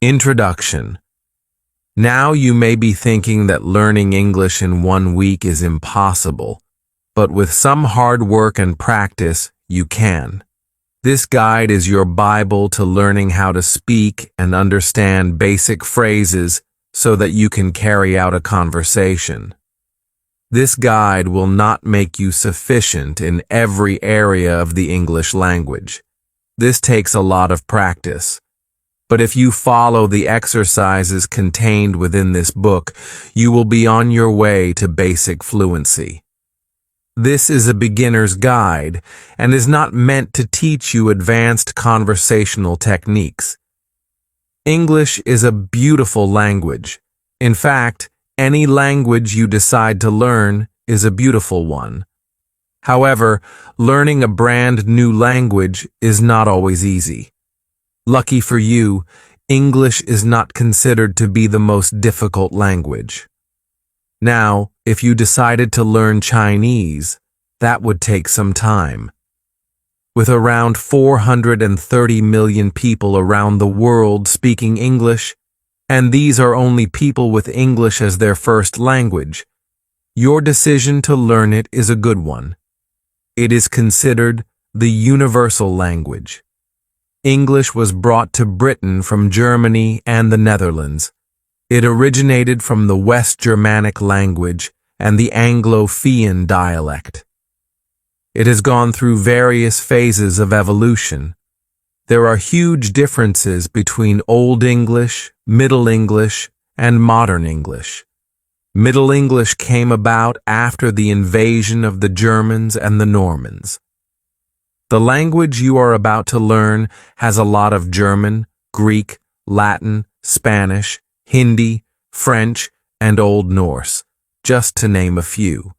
Introduction. Now you may be thinking that learning English in 1 week is impossible, but with some hard work and practice, you can. This guide is your Bible to learning how to speak and understand basic phrases so that you can carry out a conversation. This guide will not make you sufficient in every area of the English language. This takes a lot of practice. But if you follow the exercises contained within this book, you will be on your way to basic fluency. This is a beginner's guide and is not meant to teach you advanced conversational techniques. English is a beautiful language. In fact, any language you decide to learn is a beautiful one. However, learning a brand new language is not always easy. Lucky for you, English is not considered to be the most difficult language. Now, if you decided to learn Chinese, that would take some time. With around 430 million people around the world speaking English, and these are only people with English as their first language, your decision to learn it is a good one. It is considered the universal language. English was brought to Britain from Germany and the Netherlands. It originated from the West Germanic language and the Anglo-Fian dialect. It has gone through various phases of evolution. There are huge differences between Old English, Middle English, and Modern English. Middle English came about after the invasion of the Germans and the Normans. The language you are about to learn has a lot of German, Greek, Latin, Spanish, Hindi, French, and Old Norse, just to name a few.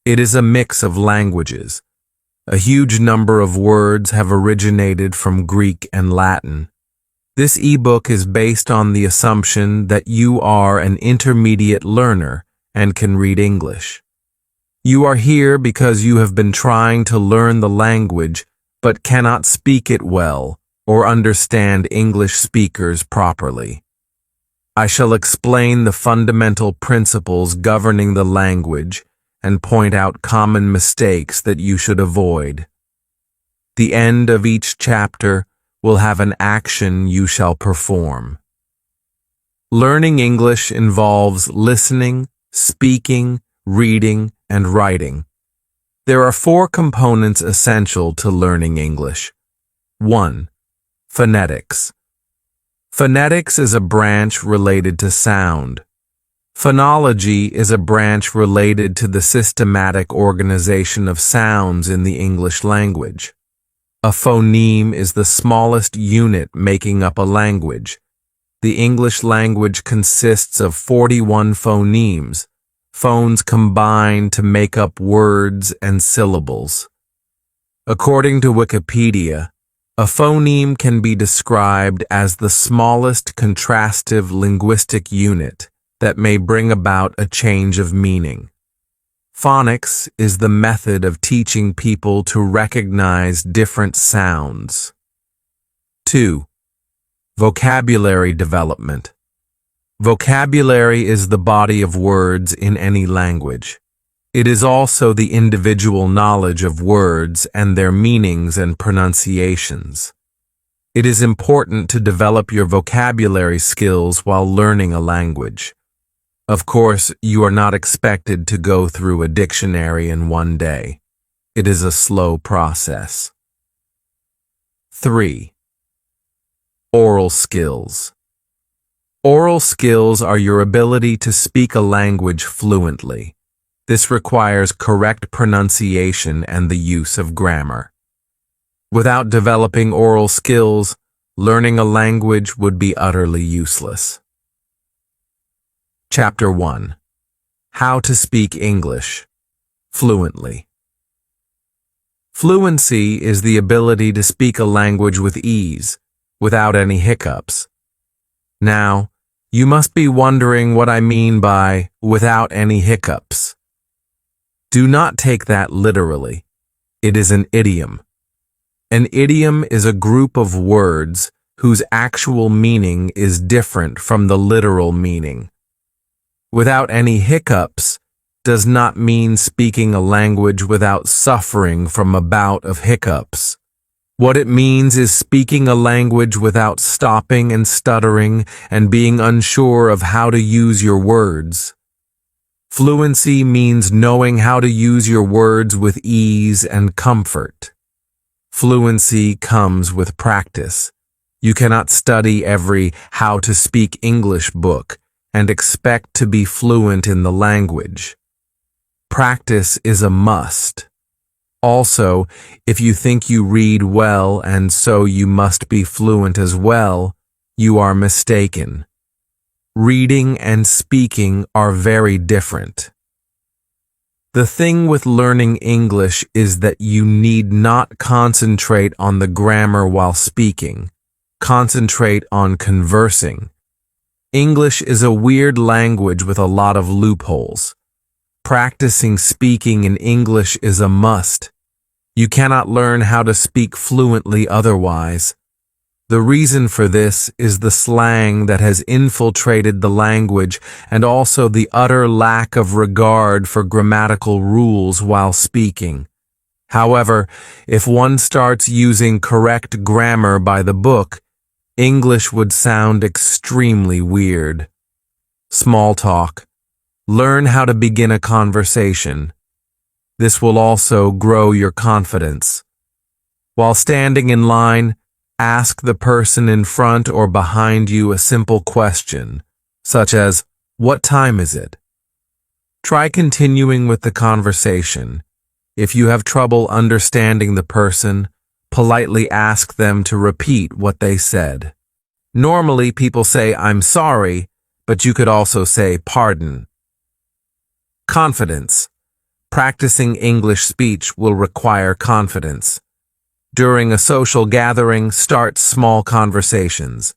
It is a mix of languages. A huge number of words have originated from Greek and Latin. This ebook is based on the assumption that you are an intermediate learner and can read English. You are here because you have been trying to learn the language but cannot speak it well or understand English speakers properly. I shall explain the fundamental principles governing the language and point out common mistakes that you should avoid. The end of each chapter will have an action you shall perform. Learning English involves listening, speaking, reading, and writing. There are 4 components essential to learning English. 1. Phonetics. Phonetics is a branch related to sound. Phonology is a branch related to the systematic organization of sounds in the English language. A phoneme is the smallest unit making up a language. The English language consists of 41 phonemes. Phones combine to make up words and syllables. According to Wikipedia, a phoneme can be described as the smallest contrastive linguistic unit that may bring about a change of meaning. Phonics is the method of teaching people to recognize different sounds. 2. Vocabulary development. Vocabulary is the body of words in any language. It is also the individual knowledge of words and their meanings and pronunciations. It is important to develop your vocabulary skills while learning a language. Of course, you are not expected to go through a dictionary in 1 day. It is a slow process. 3. Oral skills. Oral skills are your ability to speak a language fluently. This requires correct pronunciation and the use of grammar. Without developing oral skills, learning a language would be utterly useless. Chapter 1. How to speak English fluently. Fluency is the ability to speak a language with ease, without any hiccups. Now, you must be wondering what I mean by without any hiccups. Do not take that literally. It is an idiom. An idiom is a group of words whose actual meaning is different from the literal meaning. Without any hiccups does not mean speaking a language without suffering from a bout of hiccups. What it means is speaking a language without stopping and stuttering and being unsure of how to use your words. Fluency means knowing how to use your words with ease and comfort. Fluency comes with practice. You cannot study every How to Speak English book and expect to be fluent in the language. Practice is a must. Also, if you think you read well and so you must be fluent as well, you are mistaken. Reading and speaking are very different. The thing with learning English is that you need not concentrate on the grammar while speaking. Concentrate on conversing. English is a weird language with a lot of loopholes. Practicing speaking in English is a must. You cannot learn how to speak fluently otherwise. The reason for this is the slang that has infiltrated the language and also the utter lack of regard for grammatical rules while speaking. However, if one starts using correct grammar by the book, English would sound extremely weird. Small talk. Learn how to begin a conversation. This will also grow your confidence. While standing in line, ask the person in front or behind you a simple question, such as, "What time is it?" Try continuing with the conversation. If you have trouble understanding the person, politely ask them to repeat what they said. Normally, people say, "I'm sorry," but you could also say, "Pardon." Confidence. Practicing English speech will require confidence. During a social gathering, start small conversations.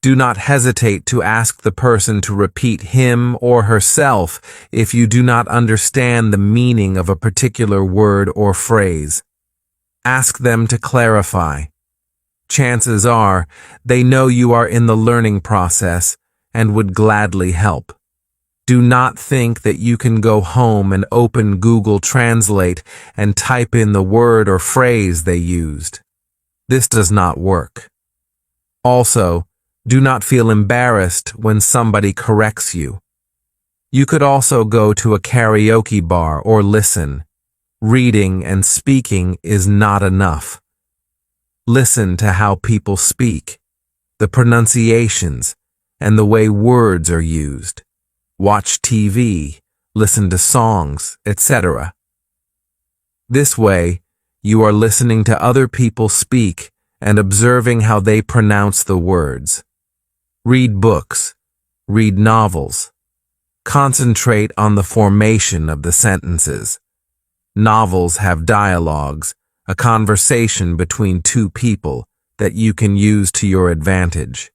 Do not hesitate to ask the person to repeat him or herself if you do not understand the meaning of a particular word or phrase. Ask them to clarify. Chances are they know you are in the learning process and would gladly help. Do not think that you can go home and open Google Translate and type in the word or phrase they used. This does not work. Also, do not feel embarrassed when somebody corrects you. You could also go to a karaoke bar or listen. Reading and speaking is not enough. Listen to how people speak, the pronunciations, and the way words are used. Watch TV, listen to songs, etc. This way, you are listening to other people speak and observing how they pronounce the words. Read books, read novels. Concentrate on the formation of the sentences. Novels have dialogues, a conversation between two people that you can use to your advantage.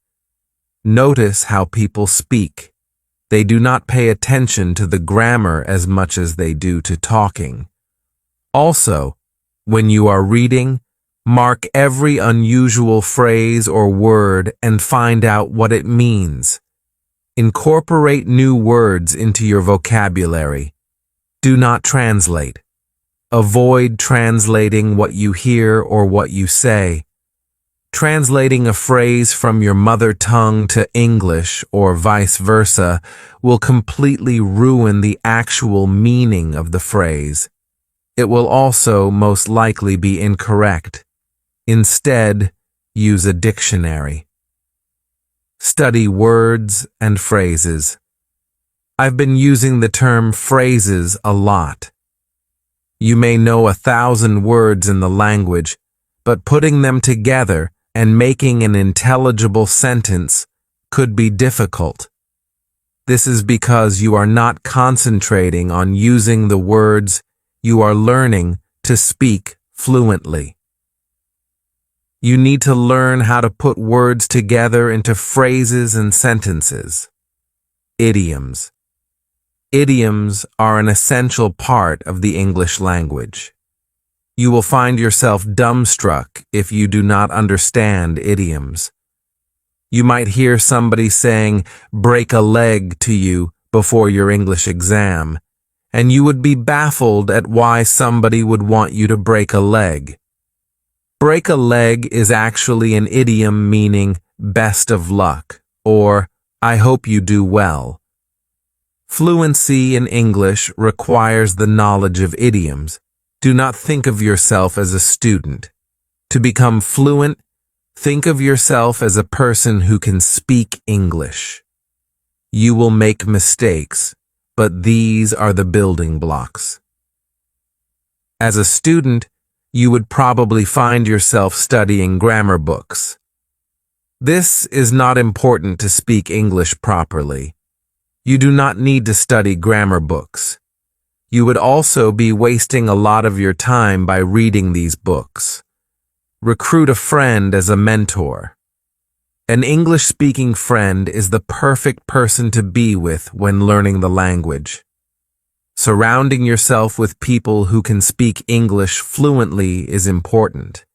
Notice how people speak. They do not pay attention to the grammar as much as they do to talking. Also, when you are reading, mark every unusual phrase or word and find out what it means. Incorporate new words into your vocabulary. Do not translate. Avoid translating what you hear or what you say. Translating a phrase from your mother tongue to English or vice versa will completely ruin the actual meaning of the phrase. It will also most likely be incorrect. Instead, use a dictionary. Study words and phrases. I've been using the term phrases a lot. You may know 1,000 words in the language, but putting them together and making an intelligible sentence could be difficult. This is because you are not concentrating on using the words you are learning to speak fluently. You need to learn how to put words together into phrases and sentences. Idioms. Idioms are an essential part of the English language. You will find yourself dumbstruck if you do not understand idioms. You might hear somebody saying, "break a leg" to you before your English exam, and you would be baffled at why somebody would want you to break a leg. Break a leg is actually an idiom meaning best of luck, or I hope you do well. Fluency in English requires the knowledge of idioms. Do not think of yourself as a student. To become fluent, think of yourself as a person who can speak English. You will make mistakes, but these are the building blocks. As a student, you would probably find yourself studying grammar books. This is not important to speak English properly. You do not need to study grammar books. You would also be wasting a lot of your time by reading these books. Recruit a friend as a mentor. An English-speaking friend is the perfect person to be with when learning the language. Surrounding yourself with people who can speak English fluently is important.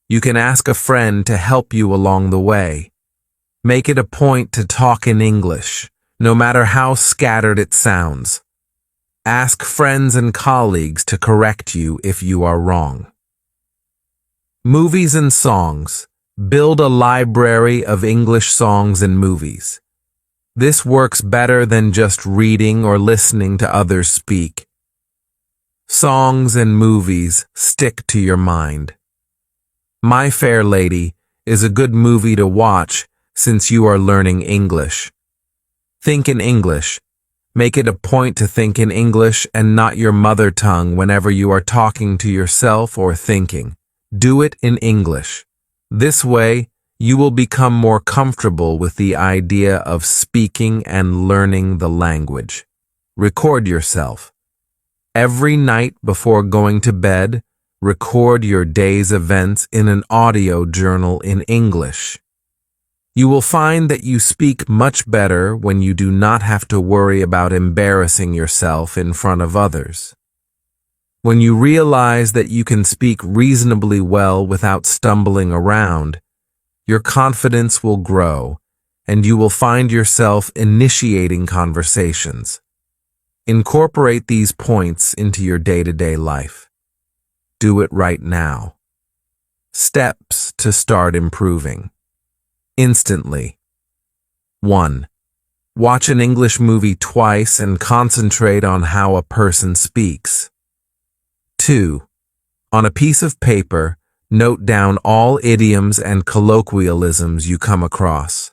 You can ask a friend to help you along the way. Make it a point to talk in English, no matter how scattered it sounds. Ask friends and colleagues to correct you if you are wrong. Movies and songs. Build a library of English songs and movies. This works better than just reading or listening to others speak. Songs and movies stick to your mind. My Fair Lady is a good movie to watch since you are learning English. Think in English. Make it a point to think in English and not your mother tongue whenever you are talking to yourself or thinking. Do it in English. This way, you will become more comfortable with the idea of speaking and learning the language. Record yourself. Every night before going to bed, record your day's events in an audio journal in English. You will find that you speak much better when you do not have to worry about embarrassing yourself in front of others. When you realize that you can speak reasonably well without stumbling around, your confidence will grow, and you will find yourself initiating conversations. Incorporate these points into your day-to-day life. Do it right now. Steps to start improving. Instantly. 1. Watch an English movie twice and concentrate on how a person speaks. 2. On a piece of paper, note down all idioms and colloquialisms you come across.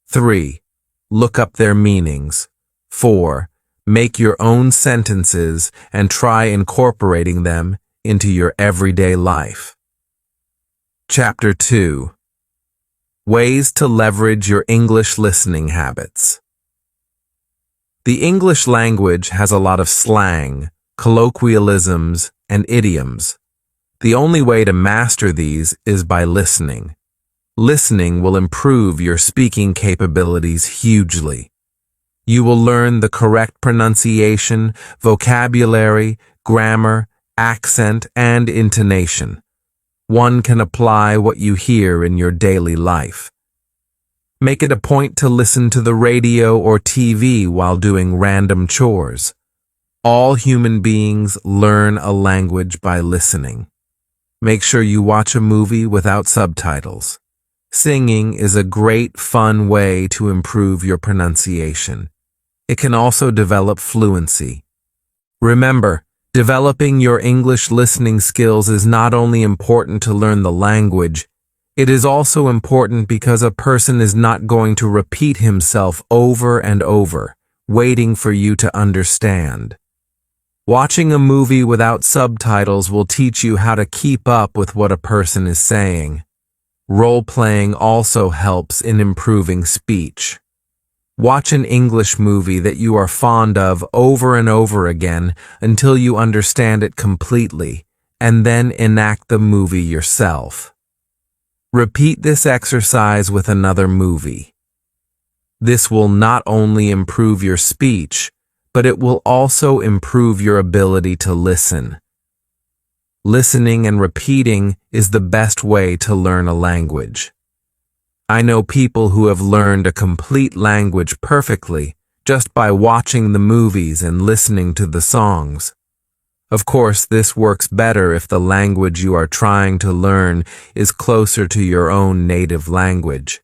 3. Look up their meanings. 4. Make your own sentences and try incorporating them into your everyday life. Chapter 2. Ways to leverage your English listening habits. The English language has a lot of slang, colloquialisms, and idioms. The only way to master these is by listening. Listening will improve your speaking capabilities hugely. You will learn the correct pronunciation, vocabulary, grammar, accent, and intonation. One can apply what you hear in your daily life. Make it a point to listen to the radio or TV while doing random chores. All human beings learn a language by listening. Make sure you watch a movie without subtitles. Singing is a great, fun way to improve your pronunciation. It can also develop fluency. Remember, developing your English listening skills is not only important to learn the language, it is also important because a person is not going to repeat himself over and over, waiting for you to understand. Watching a movie without subtitles will teach you how to keep up with what a person is saying. Role-playing also helps in improving speech. Watch an English movie that you are fond of over and over again until you understand it completely, and then enact the movie yourself. Repeat this exercise with another movie. This will not only improve your speech, but it will also improve your ability to listen. Listening and repeating is the best way to learn a language. I know people who have learned a complete language perfectly just by watching the movies and listening to the songs. Of course, this works better if the language you are trying to learn is closer to your own native language.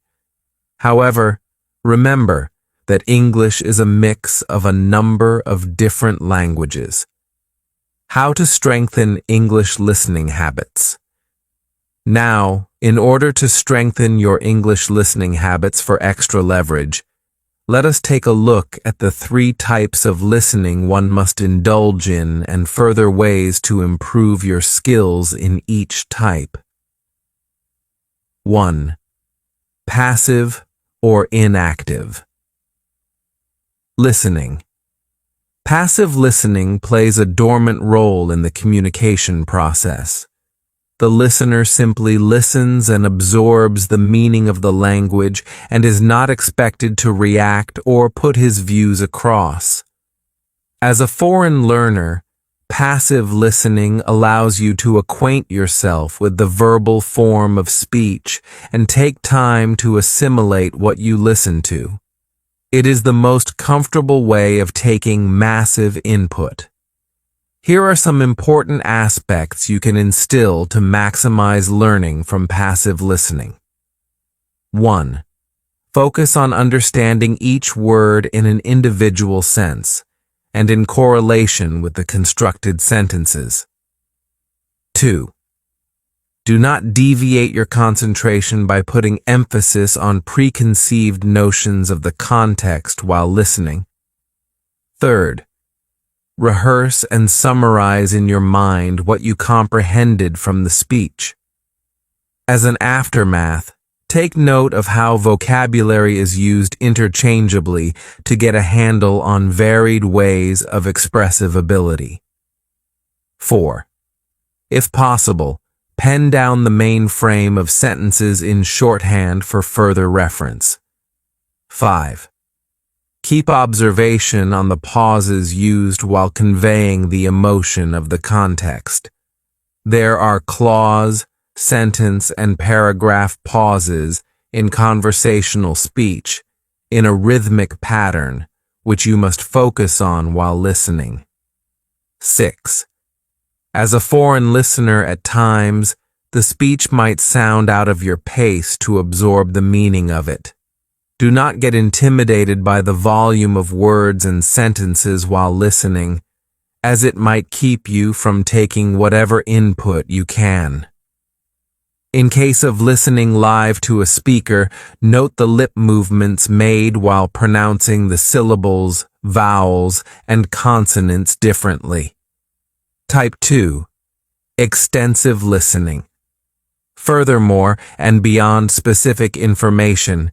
However, remember that English is a mix of a number of different languages. How to strengthen English listening habits. Now, in order to strengthen your English listening habits for extra leverage, let us take a look at the 3 types of listening one must indulge in and further ways to improve your skills in each type. 1. Passive or inactive. Listening. Passive listening plays a dormant role in the communication process. The listener simply listens and absorbs the meaning of the language and is not expected to react or put his views across. As a foreign learner, passive listening allows you to acquaint yourself with the verbal form of speech and take time to assimilate what you listen to. It is the most comfortable way of taking massive input. Here are some important aspects you can instill to maximize learning from passive listening. 1. Focus on understanding each word in an individual sense and in correlation with the constructed sentences. 2. Do not deviate your concentration by putting emphasis on preconceived notions of the context while listening. 3. Rehearse and summarize in your mind what you comprehended from the speech. As an aftermath, take note of how vocabulary is used interchangeably to get a handle on varied ways of expressive ability. 4. If possible, pen down the main frame of sentences in shorthand for further reference. 5. Keep observation on the pauses used while conveying the emotion of the context. There are clause, sentence, and paragraph pauses in conversational speech in a rhythmic pattern, which you must focus on while listening. 6. As a foreign listener at times, the speech might sound out of your pace to absorb the meaning of it. Do not get intimidated by the volume of words and sentences while listening, as it might keep you from taking whatever input you can. In case of listening live to a speaker, note the lip movements made while pronouncing the syllables, vowels, and consonants differently. Type 2. Extensive listening. Furthermore, and beyond specific information,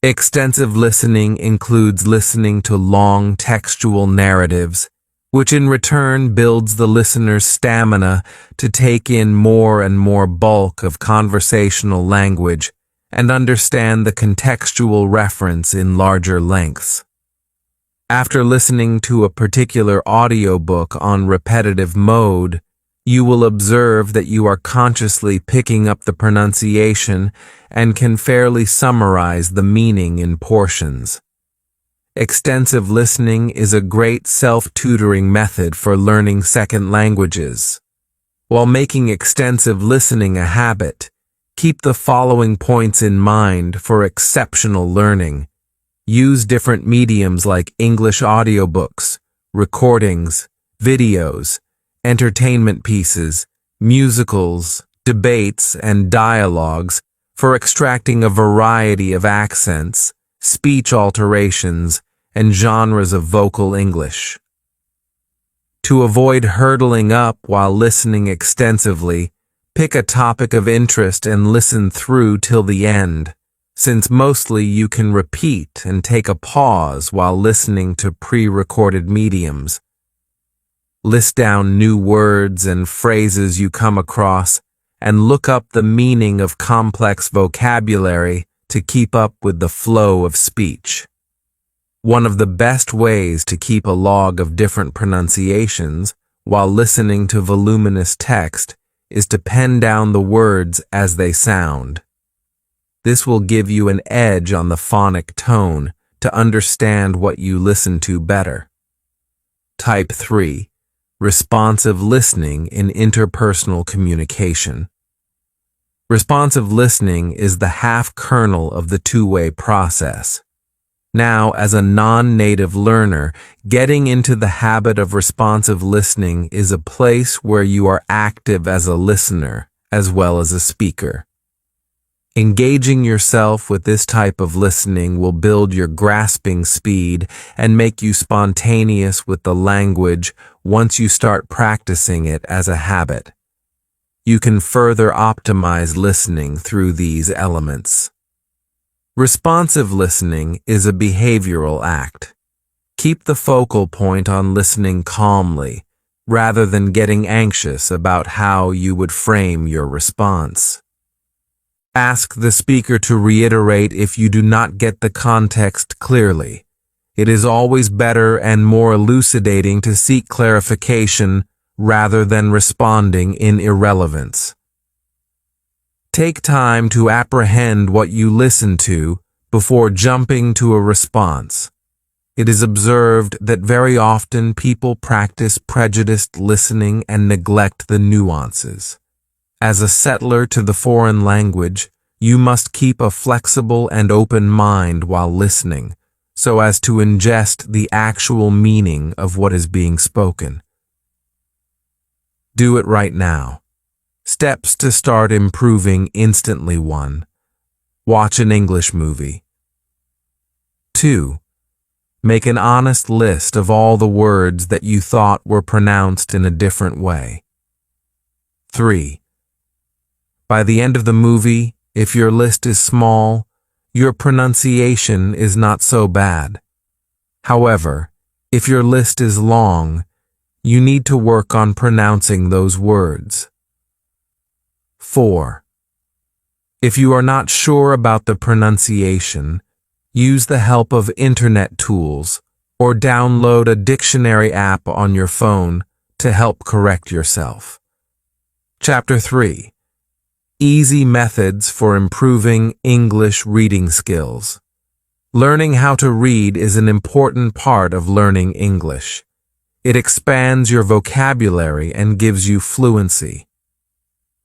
extensive listening includes listening to long textual narratives, which in return builds the listener's stamina to take in more and more bulk of conversational language and understand the contextual reference in larger lengths. After listening to a particular audiobook on repetitive mode, you will observe that you are consciously picking up the pronunciation and can fairly summarize the meaning in portions. Extensive listening is a great self-tutoring method for learning second languages. While making extensive listening a habit, keep the following points in mind for exceptional learning. Use different mediums like English audiobooks, recordings, videos, entertainment pieces, musicals, debates, and dialogues for extracting a variety of accents, speech alterations, and genres of vocal English. To avoid hurdling up while listening extensively, pick a topic of interest and listen through till the end, since mostly you can repeat and take a pause while listening to pre-recorded mediums. List down new words and phrases you come across and look up the meaning of complex vocabulary to keep up with the flow of speech. One of the best ways to keep a log of different pronunciations while listening to voluminous text is to pen down the words as they sound. This will give you an edge on the phonic tone to understand what you listen to better. Type 3. Responsive listening in interpersonal communication. Responsive listening is the half-kernel of the two-way process. Now, as a non-native learner, getting into the habit of responsive listening is a place where you are active as a listener as well as a speaker. Engaging yourself with this type of listening will build your grasping speed and make you spontaneous with the language once you start practicing it as a habit. You can further optimize listening through these elements. Responsive listening is a behavioral act. Keep the focal point on listening calmly, rather than getting anxious about how you would frame your response. Ask the speaker to reiterate if you do not get the context clearly. It is always better and more elucidating to seek clarification rather than responding in irrelevance. Take time to apprehend what you listen to before jumping to a response. It is observed that very often people practice prejudiced listening and neglect the nuances. As a settler to the foreign language, you must keep a flexible and open mind while listening, so as to ingest the actual meaning of what is being spoken. Do it right now. Steps to start improving instantly. 1. Watch an English movie. 2. Make an honest list of all the words that you thought were pronounced in a different way. 3. By the end of the movie, if your list is small, your pronunciation is not so bad. However, if your list is long, you need to work on pronouncing those words. 4. If you are not sure about the pronunciation, use the help of internet tools or download a dictionary app on your phone to help correct yourself. Chapter 3. Easy methods for improving English reading skills. Learning how to read is an important part of learning English. It expands your vocabulary and gives you fluency.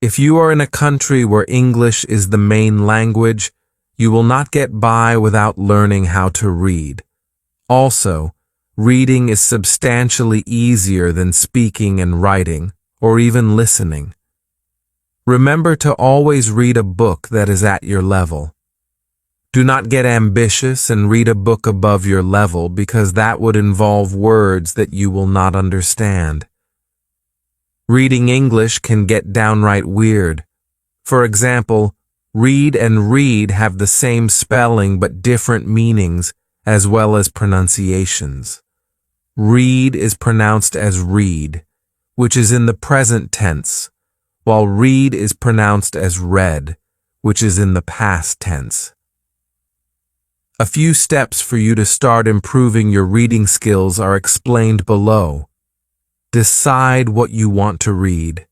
If you are in a country where English is the main language, you will not get by without learning how to read. Also, reading is substantially easier than speaking and writing, or even listening. Remember to always read a book that is at your level. Do not get ambitious and read a book above your level because that would involve words that you will not understand. Reading English can get downright weird. For example, read and read have the same spelling but different meanings as well as pronunciations. Read is pronounced as read, which is in the present tense, while read is pronounced as read, which is in the past tense. A few steps for you to start improving your reading skills are explained below. Decide what you want to read.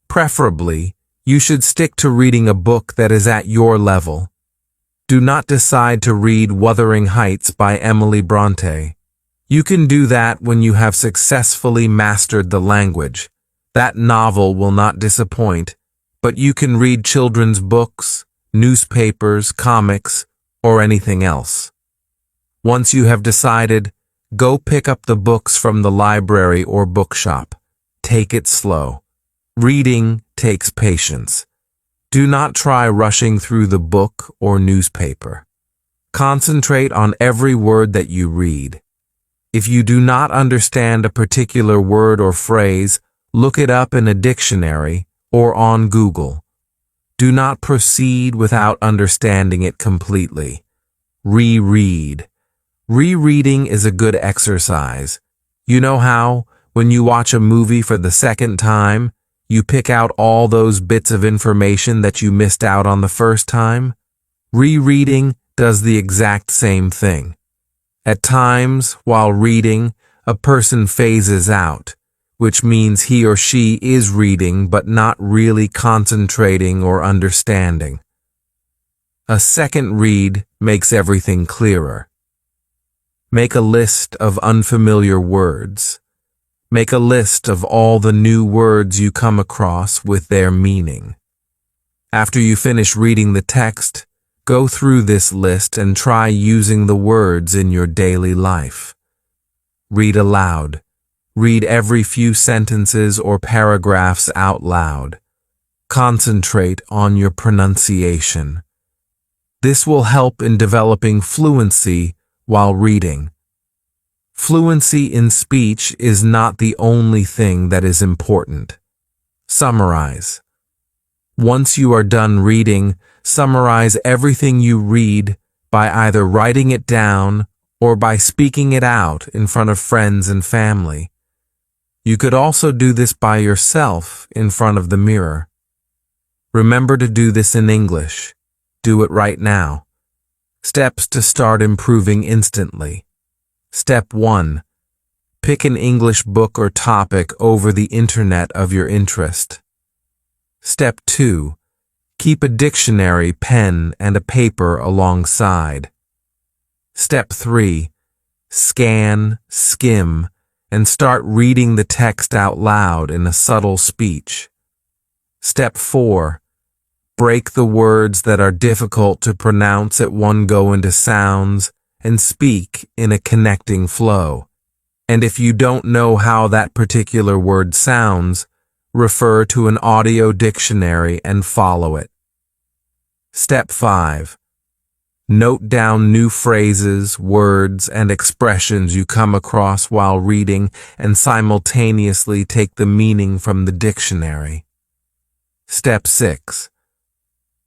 Preferably, you should stick to reading a book that is at your level. Do not decide to read Wuthering Heights by Emily Bronte. You can do that when you have successfully mastered the language. That novel will not disappoint, but you can read children's books, newspapers, comics, or anything else. Once you have decided, go pick up the books from the library or bookshop. Take it slow. Reading takes patience. Do not try rushing through the book or newspaper. Concentrate on every word that you read. If you do not understand a particular word or phrase, look it up in a dictionary or on Google. Do not proceed without understanding it completely. Reread. Rereading is a good exercise. You know how, when you watch a movie for the second time, you pick out all those bits of information that you missed out on the first time? Rereading does the exact same thing. At times, while reading, a person phases out, which means he or she is reading but not really concentrating or understanding. A second read makes everything clearer. Make a list of unfamiliar words. Make a list of all the new words you come across with their meaning. After you finish reading the text, go through this list and try using the words in your daily life. Read aloud. Read every few sentences or paragraphs out loud. Concentrate on your pronunciation. This will help in developing fluency while reading. Fluency in speech is not the only thing that is important. Summarize. Once you are done reading, summarize everything you read by either writing it down or by speaking it out in front of friends and family. You could also do this by yourself in front of the mirror. Remember to do this in English. Do it right now. Steps to start improving instantly. Step 1. Pick an English book or topic over the internet of your interest. Step 2. Keep a dictionary, pen, and a paper alongside. Step 3. Scan, skim, and start reading the text out loud in a subtle speech. Step 4. Break the words that are difficult to pronounce at one go into sounds and speak in a connecting flow. And if you don't know how that particular word sounds, refer to an audio dictionary and follow it. Step 5. Note down new phrases, words, and expressions you come across while reading and simultaneously take the meaning from the dictionary. Step 6.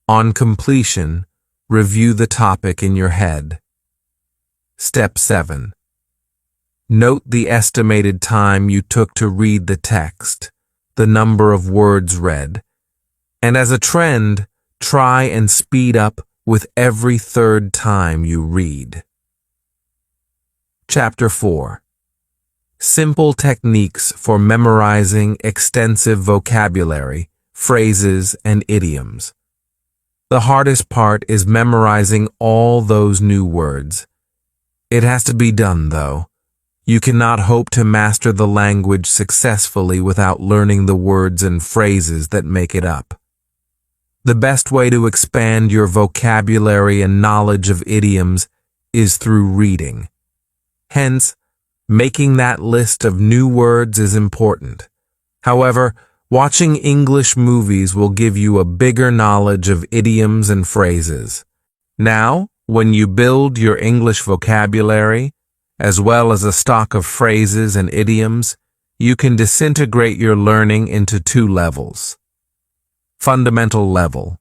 On completion, review the topic in your head. Step 7. Note the estimated time you took to read the text, the number of words read, and as a trend, try and speed up with every third time you read. Chapter 4. Simple techniques for memorizing extensive vocabulary, phrases, and idioms. The hardest part is memorizing all those new words. It has to be done, though. You cannot hope to master the language successfully without learning the words and phrases that make it up. The best way to expand your vocabulary and knowledge of idioms is through reading. Hence, making that list of new words is important. However, watching English movies will give you a bigger knowledge of idioms and phrases. Now, when you build your English vocabulary, as well as a stock of phrases and idioms, you can disintegrate your learning into 2 levels. Fundamental level.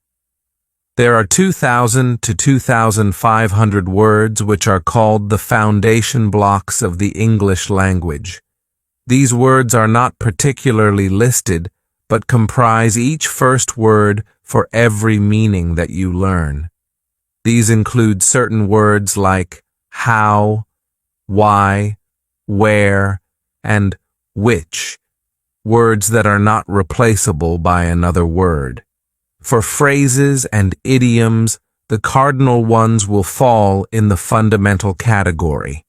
There are 2,000 to 2,500 words which are called the foundation blocks of the English language. These words are not particularly listed, but comprise each first word for every meaning that you learn. These include certain words like how, why, where, and which, words that are not replaceable by another word. For phrases and idioms, the cardinal ones will fall in the fundamental category.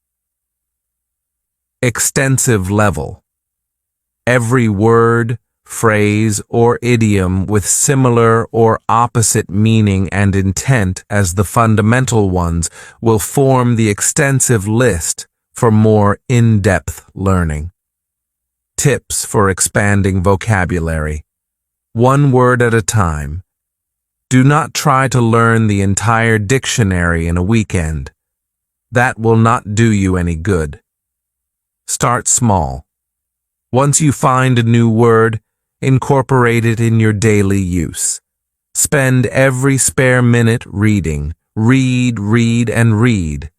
Extensive level. Every word, phrase, or idiom with similar or opposite meaning and intent as the fundamental ones will form the extensive list for more in-depth learning. Tips for expanding vocabulary. 1 word at a time. Do not try to learn the entire dictionary in a weekend. That will not do you any good. Start small. Once you find a new word, incorporate it in your daily use. Spend every spare minute reading. Read, and read.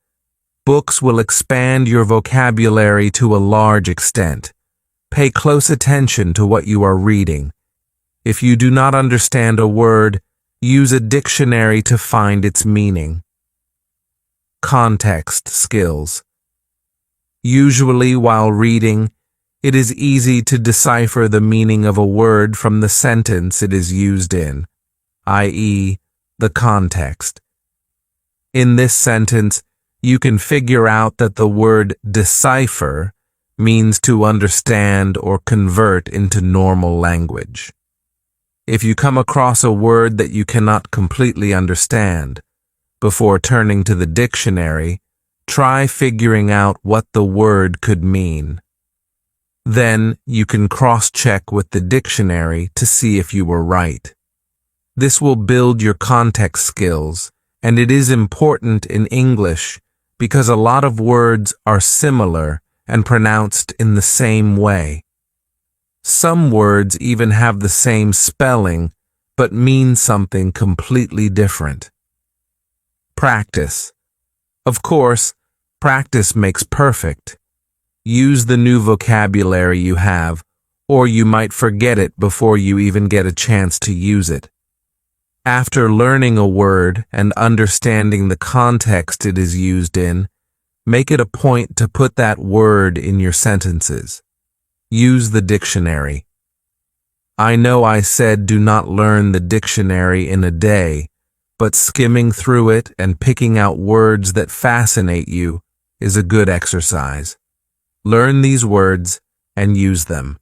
Books will expand your vocabulary to a large extent. Pay close attention to what you are reading. If you do not understand a word, use a dictionary to find its meaning. Context skills. Usually, while reading, it is easy to decipher the meaning of a word from the sentence it is used in, i.e., the context. In this sentence, you can figure out that the word decipher means to understand or convert into normal language. If you come across a word that you cannot completely understand, before turning to the dictionary, try figuring out what the word could mean. Then you can cross-check with the dictionary to see if you were right. This will build your context skills, and it is important in English because a lot of words are similar and pronounced in the same way. Some words even have the same spelling, but mean something completely different. Practice. Of course, practice makes perfect. Use the new vocabulary you have, or you might forget it before you even get a chance to use it. After learning a word and understanding the context it is used in, make it a point to put that word in your sentences. Use the dictionary. I know I said do not learn the dictionary in a day, but skimming through it and picking out words that fascinate you is a good exercise. Learn these words and use them.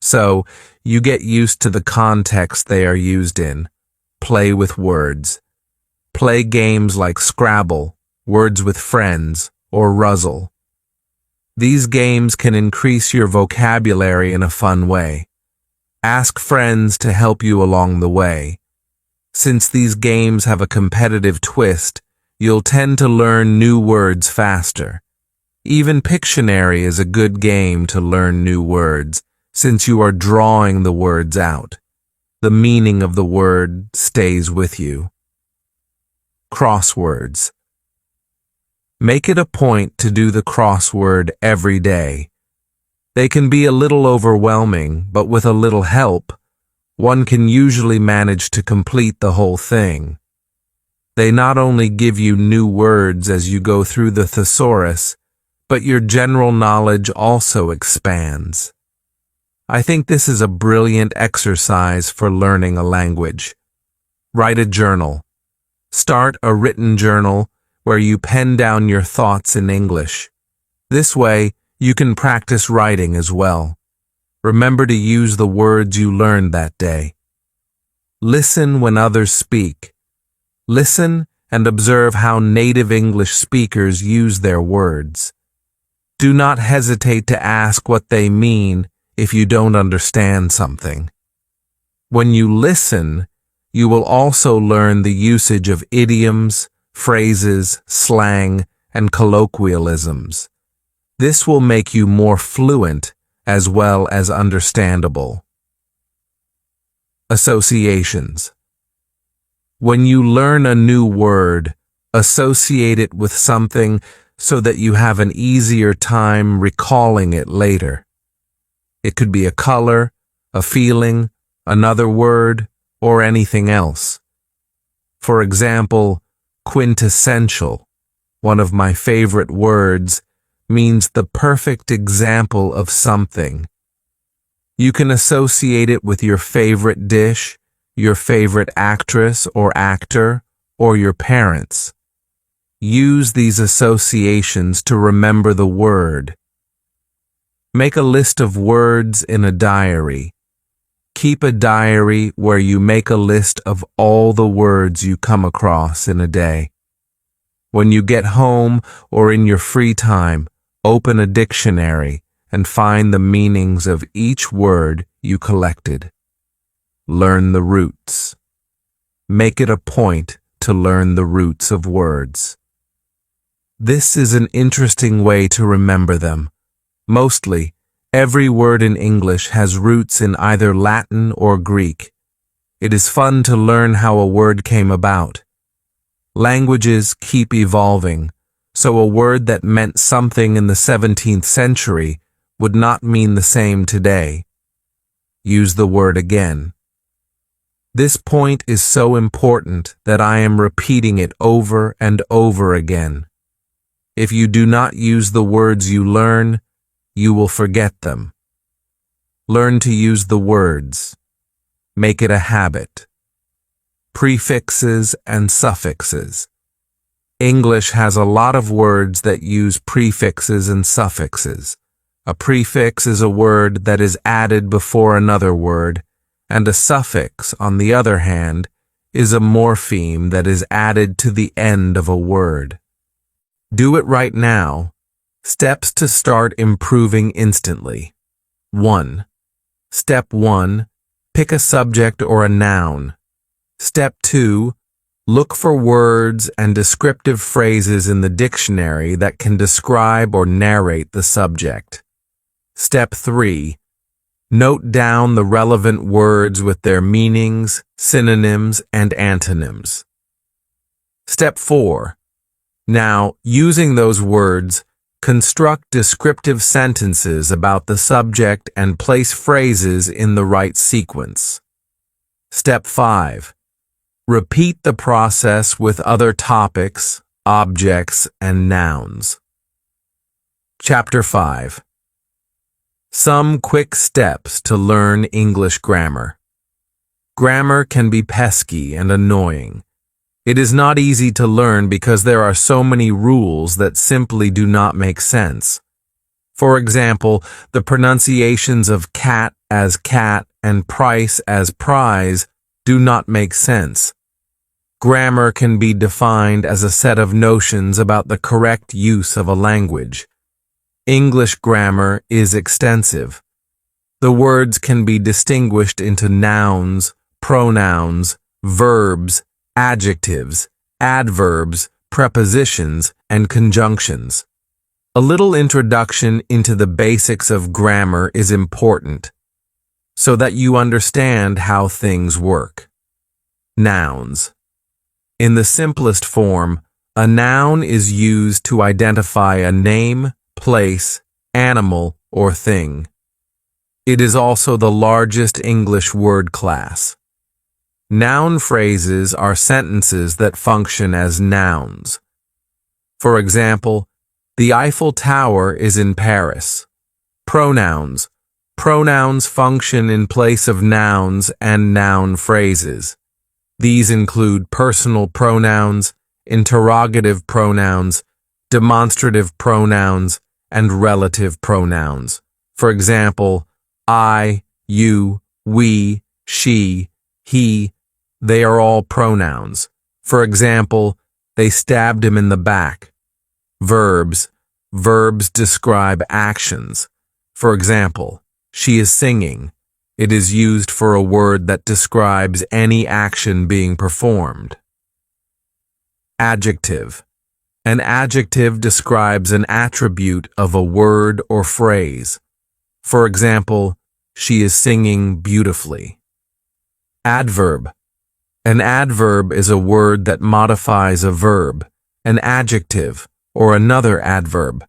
So, you get used to the context they are used in. Play with words. Play games like Scrabble, Words with Friends, or Ruzzle. These games can increase your vocabulary in a fun way. Ask friends to help you along the way. Since these games have a competitive twist, you'll tend to learn new words faster. Even Pictionary is a good game to learn new words, since you are drawing the words out. The meaning of the word stays with you. Crosswords. Make it a point to do the crossword every day. They can be a little overwhelming, but with a little help, one can usually manage to complete the whole thing. They not only give you new words as you go through the thesaurus, but your general knowledge also expands. I think this is a brilliant exercise for learning a language. Write a journal. Start a written journal where you pen down your thoughts in English. This way, you can practice writing as well. Remember to use the words you learned that day. Listen when others speak. Listen and observe how native English speakers use their words. Do not hesitate to ask what they mean if you don't understand something. When you listen, you will also learn the usage of idioms, phrases, slang, and colloquialisms. This will make you more fluent as well as understandable. Associations. When you learn a new word, associate it with something so that you have an easier time recalling it later. It could be a color, a feeling, another word, or anything else. For example, quintessential, one of my favorite words, means the perfect example of something. You can associate it with your favorite dish, your favorite actress or actor, or your parents. Use these associations to remember the word. Make a list of words in a diary. Keep a diary where you make a list of all the words you come across in a day. When you get home or in your free time, open a dictionary and find the meanings of each word you collected. Learn the roots. Make it a point to learn the roots of words. This is an interesting way to remember them. Mostly, every word in English has roots in either Latin or Greek. It is fun to learn how a word came about. Languages keep evolving, so a word that meant something in the 17th century would not mean the same today. Use the word again. This point is so important that I am repeating it over and over again. If you do not use the words you learn, you will forget them. Learn to use the words. Make it a habit. Prefixes and suffixes. English has a lot of words that use prefixes and suffixes. A prefix is a word that is added before another word, and a suffix, on the other hand, is a morpheme that is added to the end of a word. Do it right now. Steps to start improving instantly. 1. Step 1. Pick a subject or a noun. Step 2. Look for words and descriptive phrases in the dictionary that can describe or narrate the subject. Step 3. Note down the relevant words with their meanings, synonyms, and antonyms. Step 4. Now, using those words, construct descriptive sentences about the subject and place phrases in the right sequence. Step 5. Repeat the process with other topics, objects, and nouns. Chapter 5. Some quick steps to learn English grammar. Grammar can be pesky and annoying. It is not easy to learn because there are so many rules that simply do not make sense. For example, the pronunciations of cat as cat and price as prize do not make sense. Grammar can be defined as a set of notions about the correct use of a language. English grammar is extensive. The words can be distinguished into nouns, pronouns, verbs, adjectives, adverbs, prepositions, and conjunctions. A little introduction into the basics of grammar is important, so that you understand how things work. Nouns. In the simplest form, a noun is used to identify a name, place, animal, or thing. It is also the largest English word class. Noun phrases are sentences that function as nouns. For example, the Eiffel Tower is in Paris. Pronouns. Pronouns function in place of nouns and noun phrases. These include personal pronouns, interrogative pronouns, demonstrative pronouns, and relative pronouns. For example, I, you, we, she, he, they are all pronouns. For example, they stabbed him in the back. Verbs. Verbs describe actions. For example, she is singing. It is used for a word that describes any action being performed. Adjective. An adjective describes an attribute of a word or phrase. For example, she is singing beautifully. Adverb. An adverb is a word that modifies a verb, an adjective, or another adverb.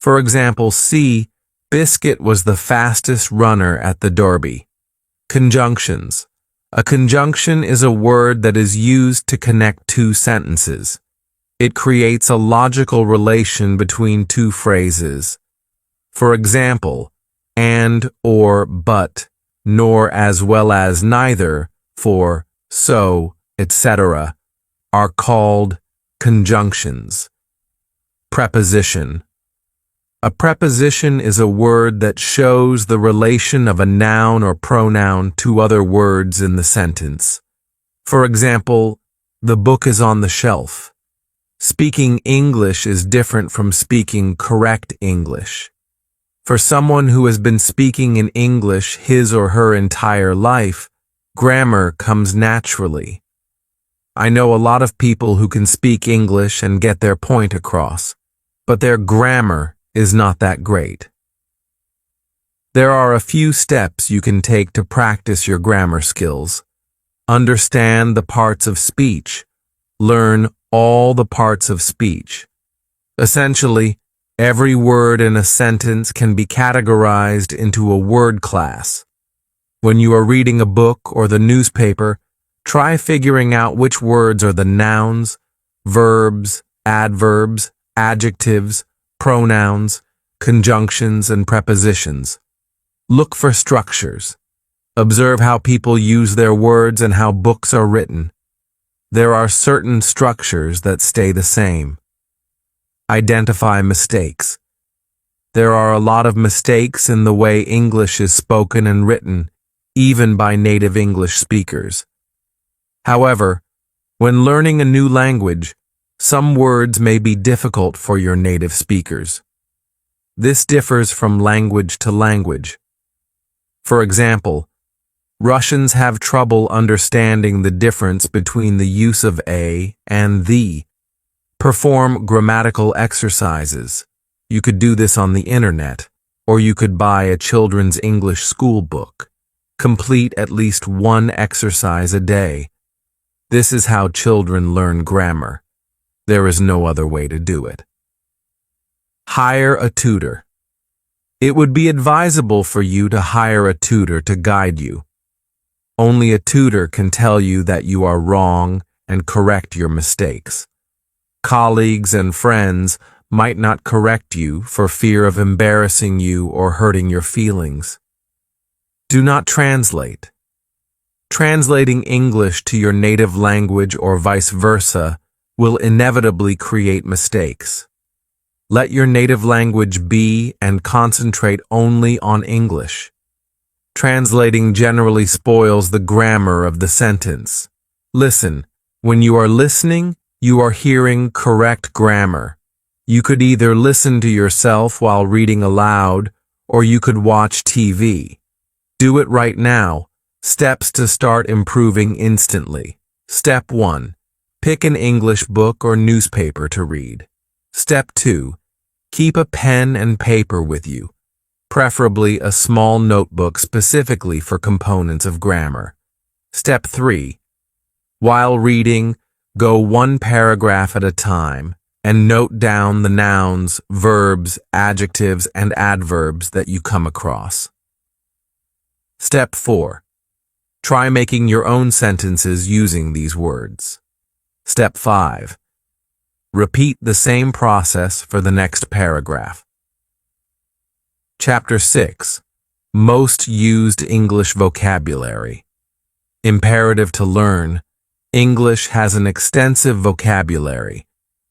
For example, see, Biscuit was the fastest runner at the Derby. Conjunctions. A conjunction is a word that is used to connect two sentences. It creates a logical relation between two phrases. For example, and, or, but, nor, as well as, neither, for, so, etc., are called conjunctions. Preposition. A preposition is a word that shows the relation of a noun or pronoun to other words in the sentence. For example, the book is on the shelf. Speaking English is different from speaking correct English. For someone who has been speaking in English his or her entire life, grammar comes naturally. I know a lot of people who can speak English and get their point across, but their grammar is not that great. There are a few steps you can take to practice your grammar skills. Understand the parts of speech. Learn all the parts of speech. Essentially, every word in a sentence can be categorized into a word class. When you are reading a book or the newspaper, try figuring out which words are the nouns, verbs, adverbs, adjectives, pronouns, conjunctions, and prepositions. Look for structures. Observe how people use their words and how books are written. there are certain structures that stay the same. Identify mistakes. There are a lot of mistakes in the way English is spoken and written, even by native English speakers. However, when learning a new language, some words may be difficult for your native speakers. This differs from language to language. For example, Russians have trouble understanding the difference between the use of a and the. Perform grammatical exercises. You could do this on the internet, or you could buy a children's English school book. Complete at least one exercise a day. This is how children learn grammar. There is no other way to do it. Hire a tutor. It would be advisable for you to hire a tutor to guide you. Only a tutor can tell you that you are wrong and correct your mistakes. Colleagues and friends might not correct you for fear of embarrassing you or hurting your feelings. Do not translate. Translating English to your native language or vice versa will inevitably create mistakes. Let your native language be and concentrate only on English. Translating generally spoils the grammar of the sentence. Listen. When you are listening, you are hearing correct grammar. You could either listen to yourself while reading aloud, or you could watch TV. Do it right now. Steps to start improving instantly. Step 1. Pick an English book or newspaper to read. Step 2. Keep a pen and paper with you, preferably a small notebook specifically for components of grammar. Step 3. While reading, go one paragraph at a time and note down the nouns, verbs, adjectives, and adverbs that you come across. Step 4. Try making your own sentences using these words. Step 5. Repeat the same process for the next paragraph. Chapter 6. Most used English vocabulary. Imperative to learn. English has an extensive vocabulary.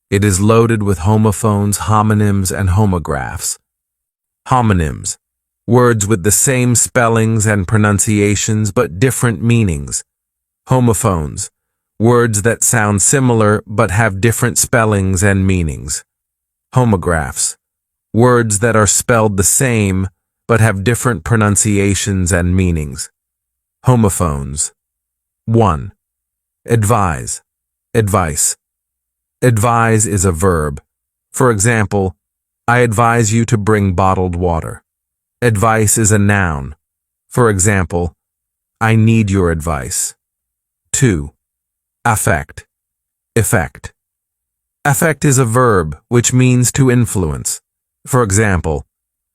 It is loaded with homophones, homonyms, and homographs. Homonyms. Words with the same spellings and pronunciations but different meanings. Homophones. Words that sound similar but have different spellings and meanings. Homographs. Words that are spelled the same but have different pronunciations and meanings. Homophones. 1. Advise. Advice. Advise is a verb. For example, I advise you to bring bottled water. Advice is a noun. For example, I need your advice. 2. Affect. Effect. Affect is a verb which means to influence. For example,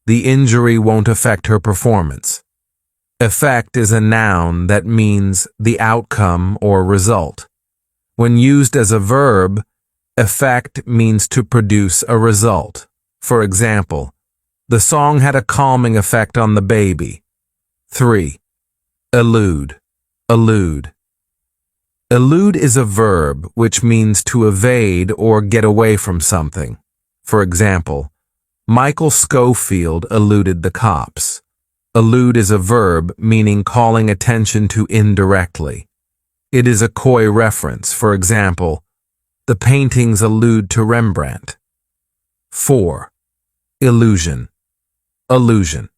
the injury won't affect her performance. Effect is a noun that means the outcome or result. When used as a verb, effect means to produce a result. For example, the song had a calming effect on the baby. 3. Elude. Elude. Elude is a verb which means to evade or get away from something. For example, Michael Scofield eluded the cops. Elude is a verb meaning calling attention to indirectly. It is a coy reference. For example, the paintings allude to Rembrandt. 4. Illusion. Allusion.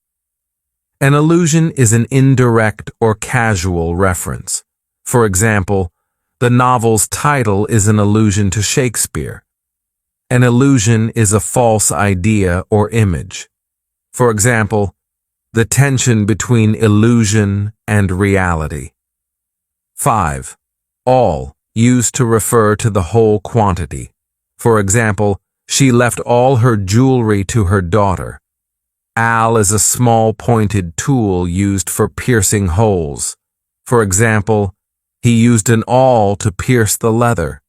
An allusion is an indirect or casual reference. For example, the novel's title is an allusion to Shakespeare. An illusion is a false idea or image. For example, the tension between illusion and reality. 5. All, used to refer to the whole quantity. For example, she left all her jewelry to her daughter. Al is a small pointed tool used for piercing holes. For example, he used an awl to pierce the leather.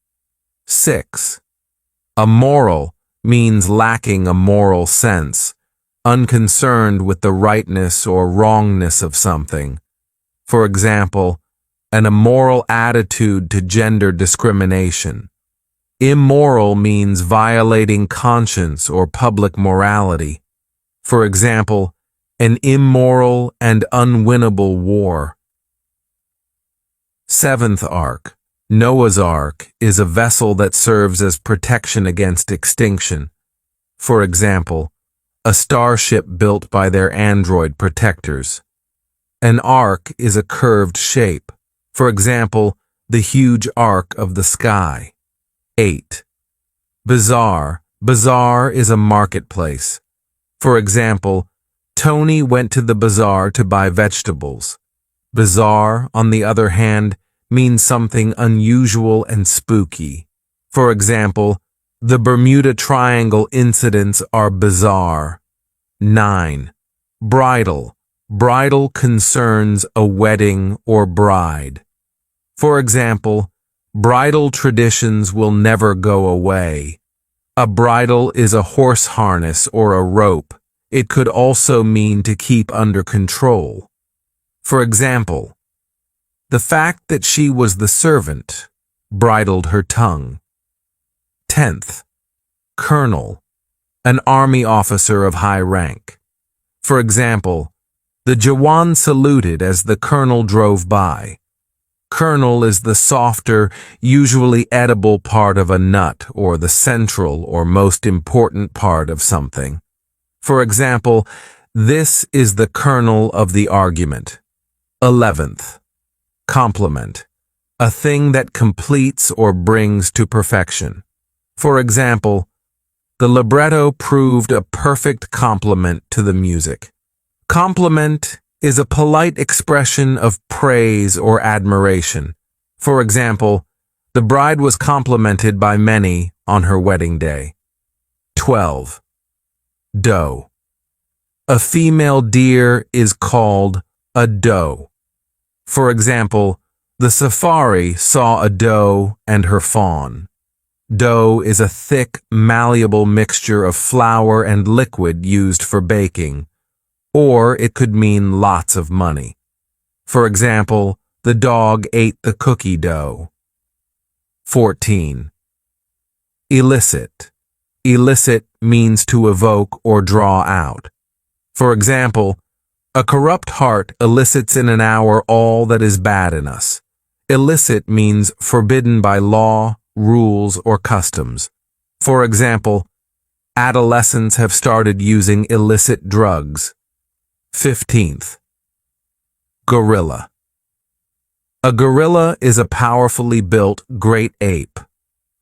6. Amoral means lacking a moral sense, unconcerned with the rightness or wrongness of something. For example, an immoral attitude to gender discrimination. Immoral means violating conscience or public morality. For example, an immoral and unwinnable war. Seventh Ark. Noah's Ark is a vessel that serves as protection against extinction. For example, a starship built by their android protectors. An arc is a curved shape. For example, the huge arc of the sky. 8. Bazaar. Bazaar is a marketplace. For example, Tony went to the bazaar to buy vegetables. Bazaar, on the other hand, means something unusual and spooky. For example, the Bermuda Triangle incidents are bizarre. 9. Bridal. Bridal concerns a wedding or bride. For example, bridal traditions will never go away. A bridle is a horse harness or a rope. It could also mean to keep under control. For example, the fact that she was the servant bridled her tongue. 10th. Colonel, an army officer of high rank. For example, the Jawan saluted as the colonel drove by. Kernel is the softer, usually edible part of a nut or the central or most important part of something. For example, this is the kernel of the argument. 11th. Complement, a thing that completes or brings to perfection. For example, the libretto proved a perfect complement to the music. Compliment is a polite expression of praise or admiration. For example, the bride was complimented by many on her wedding day. 12. Doe. A female deer is called a doe. For example, the safari saw a doe and her fawn. Dough is a thick, malleable mixture of flour and liquid used for baking, or it could mean lots of money. For example, the dog ate the cookie dough. 14. Elicit. Elicit means to evoke or draw out. For example, a corrupt heart elicits in an hour all that is bad in us. Illicit means forbidden by law, rules, or customs. For example, adolescents have started using illicit drugs. 15th. Gorilla. A gorilla is a powerfully built great ape.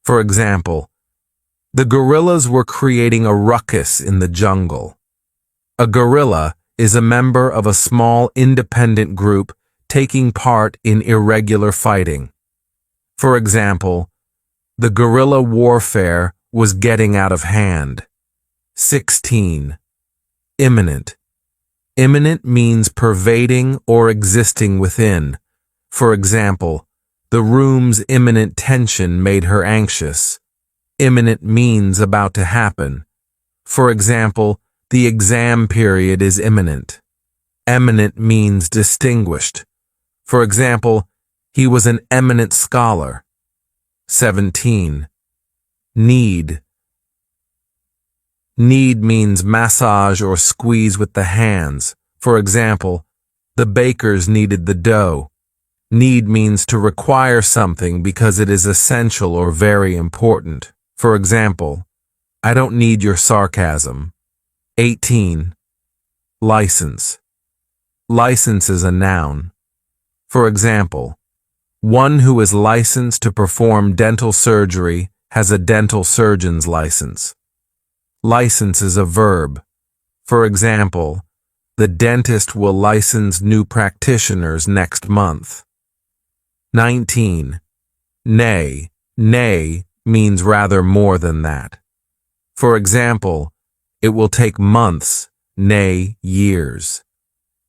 For example, the gorillas were creating a ruckus in the jungle. A gorilla is a member of a small independent group taking part in irregular fighting. For example, the guerrilla warfare was getting out of hand. 16. Imminent. Imminent means pervading or existing within. For example, the room's imminent tension made her anxious. Imminent means about to happen. For example, the exam period is imminent. Eminent means distinguished. For example, he was an eminent scholar. 17. Knead. Knead means massage or squeeze with the hands. For example, the bakers kneaded the dough. Need means to require something because it is essential or very important. For example, I don't need your sarcasm. 18. License. License is a noun. For example, one who is licensed to perform dental surgery has a dental surgeon's license. License is a verb. For example, the dentist will license new practitioners next month. 19. Nay. Nay means rather more than that. For example, it will take months, nay, years.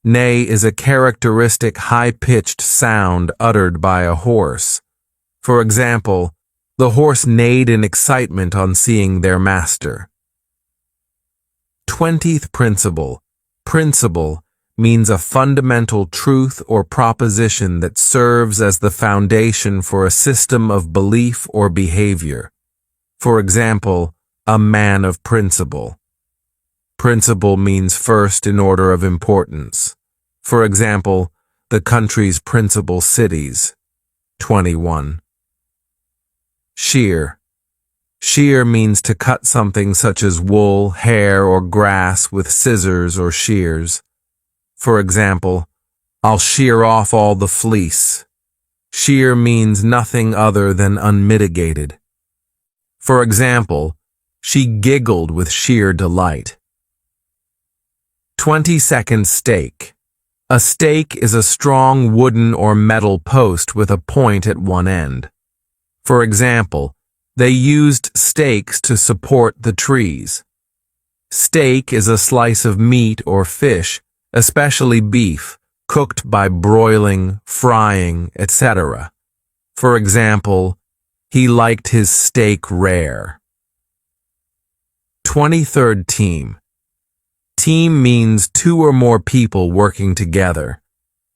Neigh is a characteristic high-pitched sound uttered by a horse. For example, the horse neighed in excitement on seeing their master. 20th principle. Principle means a fundamental truth or proposition that serves as the foundation for a system of belief or behavior. For example, a man of principle. Principle means first in order of importance. For example, the country's principal cities. 21. Shear. Shear means to cut something such as wool, hair, or grass with scissors or shears. For example, I'll shear off all the fleece. Sheer means nothing other than unmitigated. For example, she giggled with sheer delight. 20-second stake. A stake is a strong wooden or metal post with a point at one end. For example, they used stakes to support the trees. Steak is a slice of meat or fish, especially beef, cooked by broiling, frying, etc. For example, he liked his steak rare. 23rd team. Team means two or more people working together.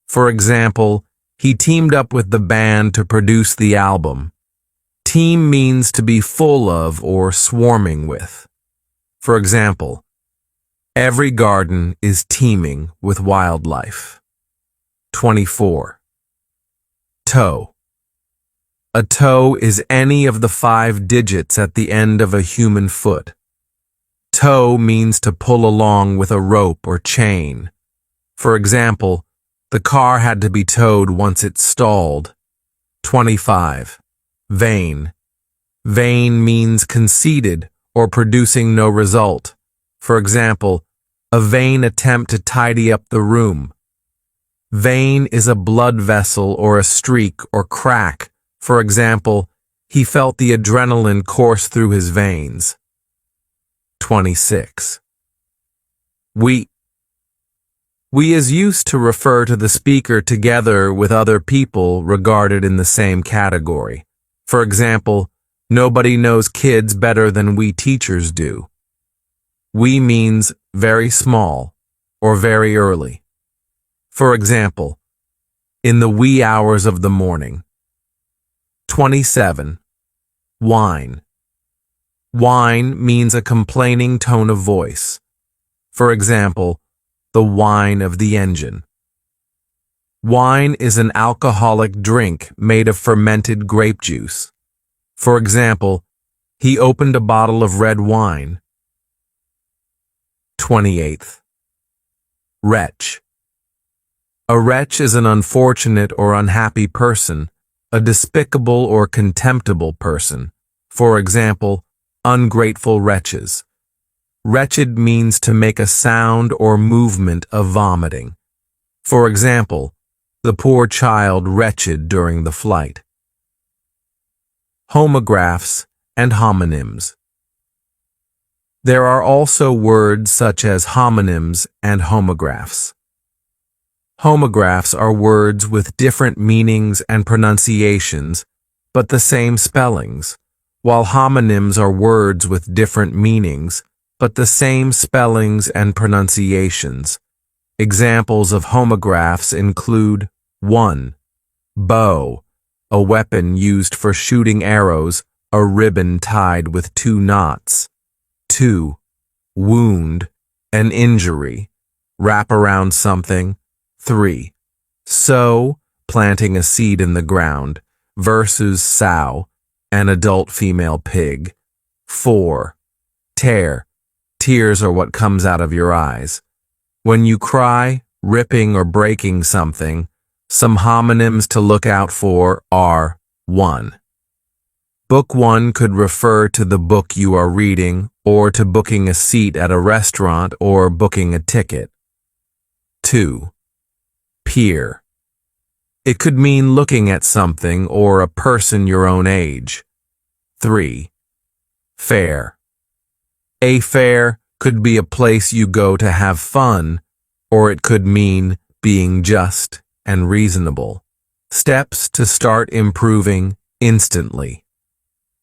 For example, he teamed up with the band to produce the album. Team means to be full of or swarming with. For example, every garden is teeming with wildlife. 24. Toe. A toe is any of the 5 digits at the end of a human foot. Tow means to pull along with a rope or chain. For example, the car had to be towed once it stalled. 25. Vain. Vain means conceited or producing no result. For example, a vain attempt to tidy up the room. Vein is a blood vessel or a streak or crack. For example, he felt the adrenaline course through his veins. 26. We is used to refer to the speaker together with other people regarded in the same category. For example, nobody knows kids better than we teachers do. We means very small or very early. For example, in the wee hours of the morning. 27. Whine. Whine means a complaining tone of voice. For example, the whine of the engine. Wine is an alcoholic drink made of fermented grape juice. For example, he opened a bottle of red wine. 28th. Wretch. A wretch is an unfortunate or unhappy person, a despicable or contemptible person. For example, ungrateful wretches. Wretched means to make a sound or movement of vomiting. For example, the poor child wretched during the flight. Homographs and homonyms. There are also words such as homonyms and homographs. Homographs are words with different meanings and pronunciations, but the same spellings, while homonyms are words with different meanings, but the same spellings and pronunciations. Examples of homographs include 1. Bow, a weapon used for shooting arrows, a ribbon tied with 2 knots. 2. Wound, an injury, wrap around something. 3. Sow, planting a seed in the ground, versus sow, an adult female pig. 4. Tear, tears are what comes out of your eyes. When you cry, ripping or breaking something, some homonyms to look out for are 1. Book 1 could refer to the book you are reading or to booking a seat at a restaurant or booking a ticket. 2. Peer. It could mean looking at something or a person your own age. 3. Fair. A fair could be a place you go to have fun, or it could mean being just and reasonable. Steps to start improving instantly.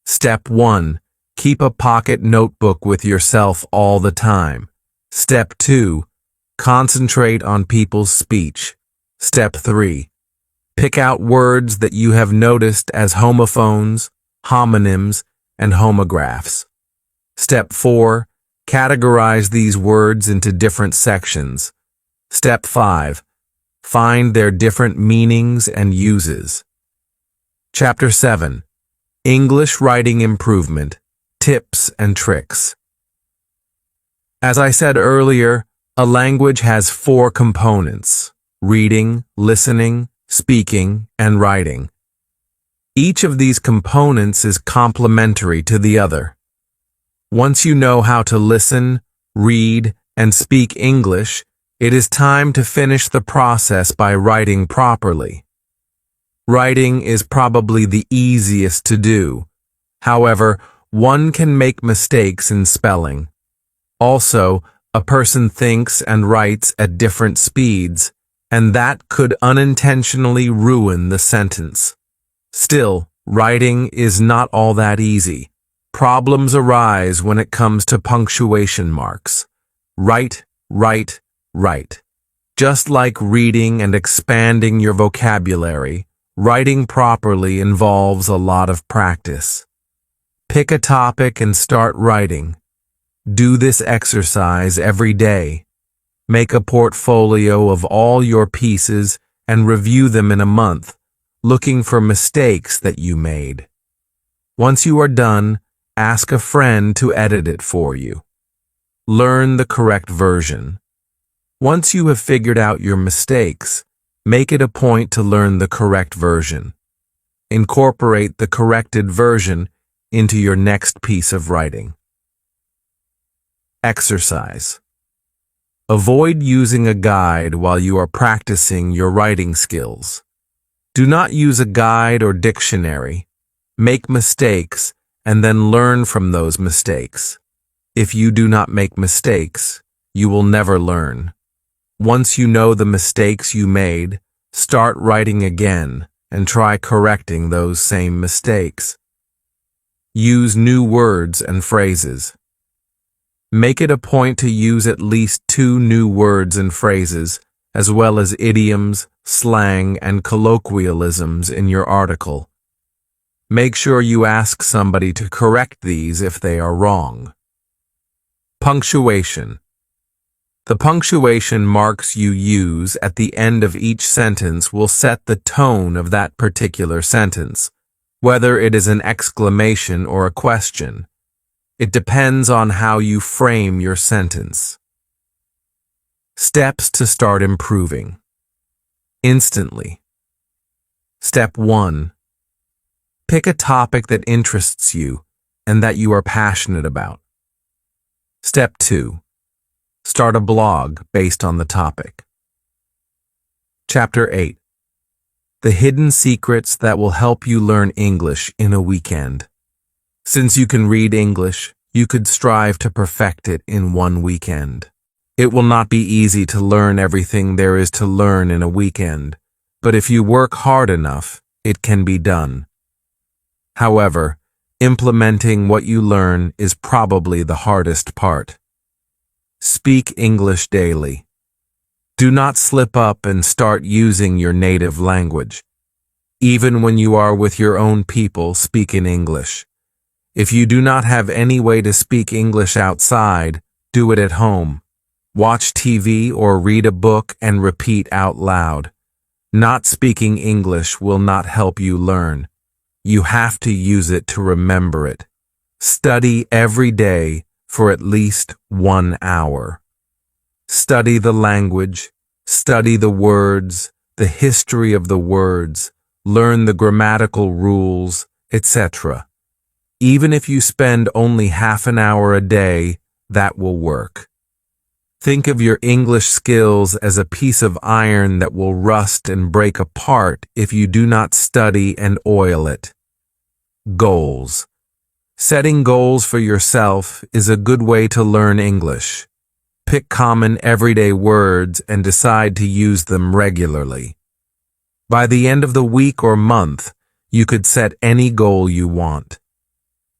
Step 1. Keep a pocket notebook with yourself all the time. Step 2. Concentrate on people's speech. Step 3. Pick out words that you have noticed as homophones, homonyms, and homographs. Step 4. Categorize these words into different sections. Step 5. Find their different meanings and uses. Chapter 7. English Writing Improvement, Tips and Tricks. As I said earlier, a language has 4 components: reading, listening, speaking, and writing. Each of these components is complementary to the other. Once you know how to listen, read, and speak English, it is time to finish the process by writing properly. Writing is probably the easiest to do. However, one can make mistakes in spelling. Also, a person thinks and writes at different speeds, and that could unintentionally ruin the sentence. Still, writing is not all that easy. Problems arise when it comes to punctuation marks. Write. Just like reading and expanding your vocabulary, writing properly involves a lot of practice. Pick a topic and start writing. Do this exercise every day. Make a portfolio of all your pieces and review them in a month, looking for mistakes that you made. Once you are done, ask a friend to edit it for you. Learn the correct version. Once you have figured out your mistakes, make it a point to learn the correct version. Incorporate the corrected version into your next piece of writing. Exercise. Avoid using a guide while you are practicing your writing skills. Do not use a guide or dictionary. Make mistakes and then learn from those mistakes. If you do not make mistakes, you will never learn. Once you know the mistakes you made, start writing again and try correcting those same mistakes. Use new words and phrases. Make it a point to use at least 2 new words and phrases, as well as idioms, slang, and colloquialisms in your article. Make sure you ask somebody to correct these if they are wrong. Punctuation. The punctuation marks you use at the end of each sentence will set the tone of that particular sentence, whether it is an exclamation or a question. It depends on how you frame your sentence. Steps to start improving. Instantly. Step 1. Pick a topic that interests you and that you are passionate about. Step 2. Start a blog based on the topic. Chapter 8. The hidden secrets that will help you learn English in a weekend. Since you can read English, you could strive to perfect it in one weekend. It will not be easy to learn everything there is to learn in a weekend, but if you work hard enough, it can be done. However, implementing what you learn is probably the hardest part. Speak English daily. Do not slip up and start using your native language. Even when you are with your own people, speak in English. If you do not have any way to speak English outside, do it at home. Watch TV or read a book and repeat out loud. Not speaking English will not help you learn. You have to use it to remember it. Study every day for at least 1 hour. Study the language, study the words, the history of the words, learn the grammatical rules, etc. Even if you spend only half an hour a day, that will work. Think of your English skills as a piece of iron that will rust and break apart if you do not study and oil it. Goals. Setting goals for yourself is a good way to learn English. Pick common everyday words and decide to use them regularly. By the end of the week or month, you could set any goal you want.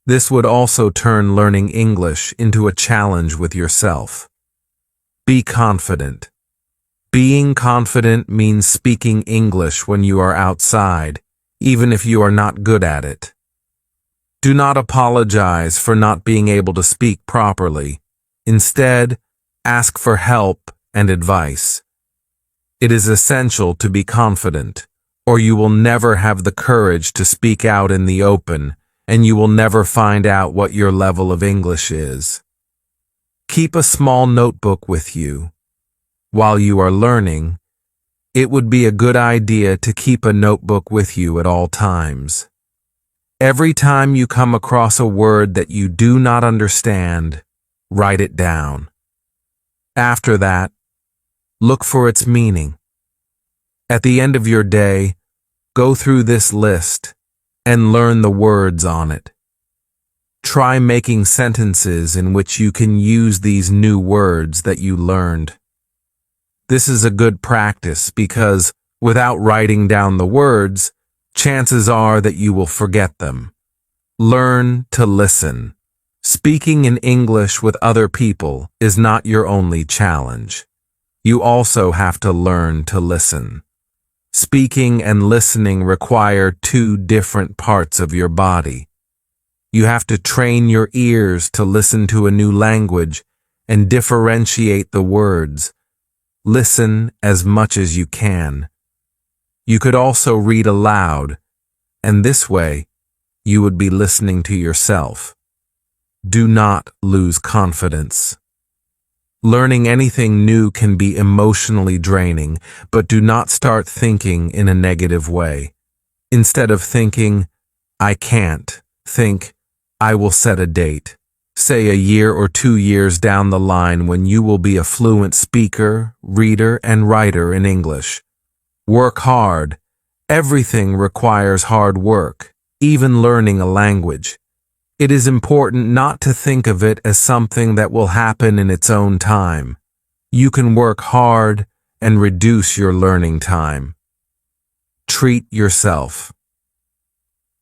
This would also turn learning English into a challenge with yourself. Be confident. Being confident means speaking English when you are outside, even if you are not good at it. Do not apologize for not being able to speak properly. Instead, ask for help and advice. It is essential to be confident, or you will never have the courage to speak out in the open, and you will never find out what your level of English is. Keep a small notebook with you. While you are learning, it would be a good idea to keep a notebook with you at all times. Every time you come across a word that you do not understand, write it down. After that, look for its meaning. At the end of your day, go through this list and learn the words on it. Try making sentences in which you can use these new words that you learned. This is a good practice because, without writing down the words, chances are that you will forget them. Learn to listen. Speaking in English with other people is not your only challenge. You also have to learn to listen. Speaking and listening require two different parts of your body. You have to train your ears to listen to a new language and differentiate the words. Listen as much as you can. You could also read aloud, and this way, you would be listening to yourself. Do not lose confidence. Learning anything new can be emotionally draining, but do not start thinking in a negative way. Instead of thinking, I can't, think, I will set a date. Say a year or 2 years down the line when you will be a fluent speaker, reader, and writer in English. Work hard. Everything requires hard work, even learning a language. It is important not to think of it as something that will happen in its own time. You can work hard and reduce your learning time. Treat yourself.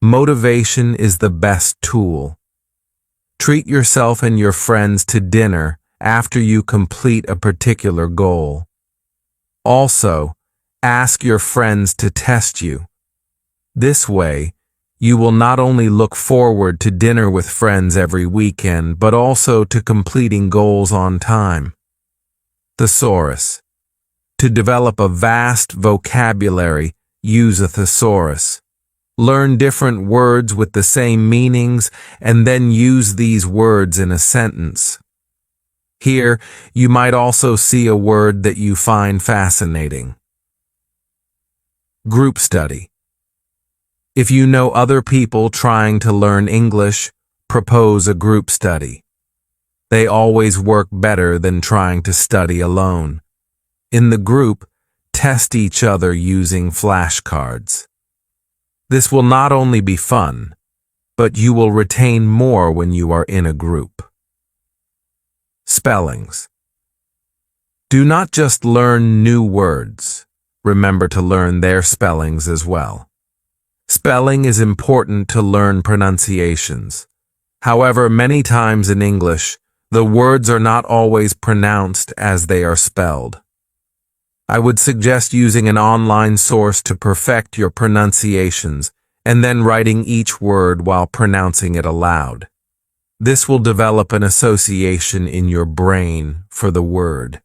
Motivation is the best tool. Treat yourself and your friends to dinner after you complete a particular goal. Also, ask your friends to test you. This way, you will not only look forward to dinner with friends every weekend, but also to completing goals on time. Thesaurus. To develop a vast vocabulary, use a thesaurus. Learn different words with the same meanings and then use these words in a sentence. Here, you might also see a word that you find fascinating. Group study. If you know other people trying to learn English, propose a group study. They always work better than trying to study alone. In the group, test each other using flashcards. This will not only be fun, but you will retain more when you are in a group. Spellings. Do not just learn new words. Remember to learn their spellings as well. Spelling is important to learn pronunciations. However, many times in English, the words are not always pronounced as they are spelled. I would suggest using an online source to perfect your pronunciations and then writing each word while pronouncing it aloud. This will develop an association in your brain for the word.